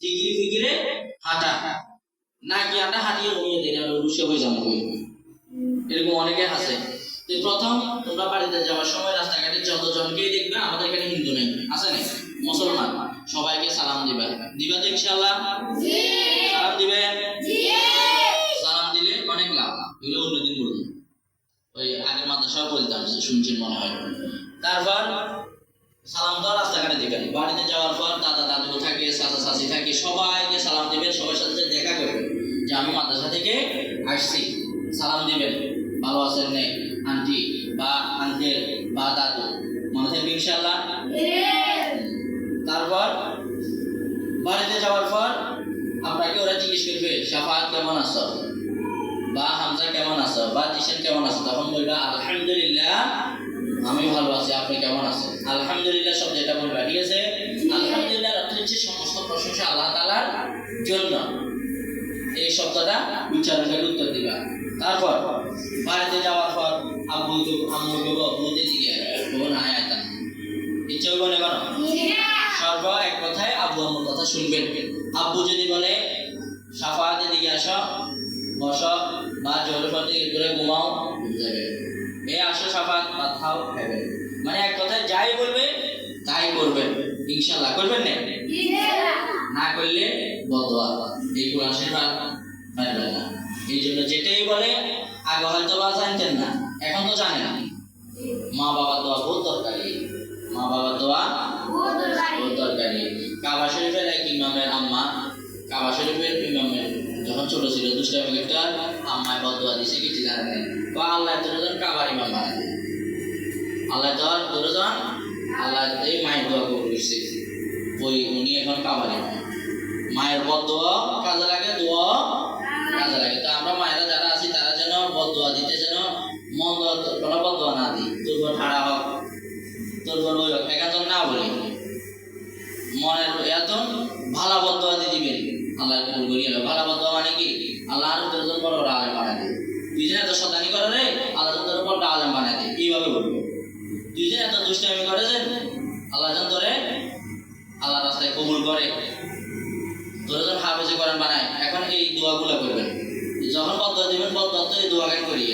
জিগিরি ফিগিরে হাঁটা, নাকি আমরা হাঁটিয়ে ঘুমিয়ে দিই না রুশে হয়ে যাবো, এরকম অনেকে আছে। তো প্রথম তোমরা বাড়িতে যাওয়ার সময় রাস্তাঘাটে যতজনকেই দেখবে, আমাদের এখানে হিন্দু নেই, আছে না মুসলমান, সবাইকে সালাম দিবা, দিবা তো ইনশাআল্লাহ? সালাম দিবেন? সালাম দিলে অনেক লাভ, এগুলো অন্যদিন বলবো, ওই আগের মাদ্রাসাও বলতাম, শুনছেন মনে হয়। তারপর সালাম তো রাস্তাঘাটে দিবেন, বাড়িতে যাওয়ার পর দাদা দাদু থাকে, চাচা চাচি থাকে, সবাইকে সালাম দিবেন, সবার সাথে দেখা করবেন যে আমি মাদ্রাসা থেকে আসছি, সালাম দিবেন, ভালো আছেন নে আন্টি বা আঙ্কেল বা দাদু, মনে থাকবে ইনশাআল্লাহ? তারপর বাড়িতে যাওয়ার পর আপনাকে ওরা জিজ্ঞেস করবে শাফাত কেমন আছো, বা হামজা কেমন আছো, বা জিশান কেমন আছো, তখন বলবা আলহামদুলিল্লাহ আমি ভালো আছি, আপনি কেমন আছেন? আলহামদুলিল্লাহ শব্দ এটা বলবা, ঠিক আছে? আলহামদুলিল্লাহ অর্থ হচ্ছে সমস্ত প্রশংসা আল্লাহ তাআলার জন্য, এই শব্দটা উচ্চারণ করে উত্তর দিবা। তারপর বাড়িতে যাওয়ার পর আব্বু বলতে দিয়ে বোন আয়াতান ইচ্ছা হইব না কেন? সর্ব এক কথায় আব্বু আম্মুর কথা শুনবেন। আব্বু যদি বলে সাফাতে দিকে আসো, বসো, বা জোরে পথে করে ঘুমাও, যাবে, এ আসো সাফাত বা খাও, খাবে, মানে এক কথায় যাই বলবে তাই করবেন, ইনশাআল্লাহ করবেন না? না করলে বদদোয়া, এই কোরআন শরীফ পারবেন না। এই জন্য যেটাই বলে, আগে হয়তো বা জানতেন না, এখন তো জানেন, মা বাবার দোয়া বহুত দরকারি, মা বাবার দোয়া বহুত দরকারি। কাবা শরীফের এক ইমামের আম্মা, কাবা শরীফের ইমামের যখন ছোট ছিল, দুষ্টামি একটা আম্মায় বদদোয়া দিছে, কিছু জানে না, তো আল্লাহ দুজন কাবার ইমাম বানায়, আল্লাহ দুজন, আল্লাহ এই মায়ের দোয়া কবুল করছে, ওই উনি এখন কাবার ইমাম। মায়ের বদদোয়া কাজে লাগে, দোয়া কাজে লাগে। তো আমরা মায়েরা যারা আছি তারা যেন বদদোয়া দিতে যেন মন কোনো বদদোয়া না দিই, তোর বোন হারা হোক, তোর বোন ওই হোক, একাজন না বলি, মনের এত ভালো বদদোয়া দিয়ে দিবেন, আল্লাহ কবুল করিয়ে নেবে। ভালো বদদোয়া মানে কি? আল্লাহ আরো তোর বড় আলেম বানায় দেয়, তুই যেন এত শতানি করে রে, আল্লাহ তোর বড় আলেম বানায় দেয়, এইভাবে বলবো। তুই যেন এত দুষ্টামি করেছেন, আল্লাহ যেন তোরে আল্লাহ রাস্তায় কবুল করে, তোর যেন হাফেজে কোরআন বানায়। এখন এই দোয়াগুলো করবেন, যখন বদদোয়া দিবেন বদদোয়া তো এই দোয়া করিয়ে